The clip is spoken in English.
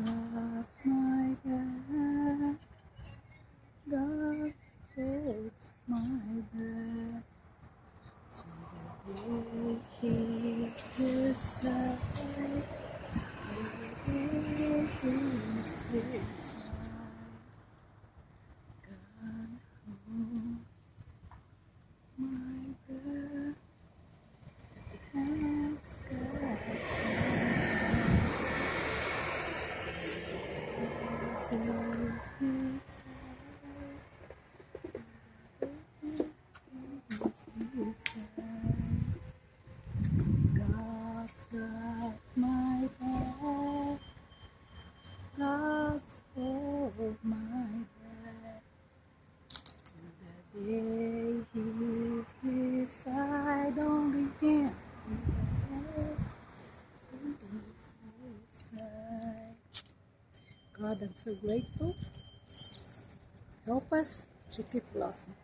got my back. God holds my breath till the day He decides. The day He decides. God holds my breath. Ask God. God's got my back. God's hold my breath till the day He's decide. Only Him. God, I'm so grateful. Help us to keep blessing.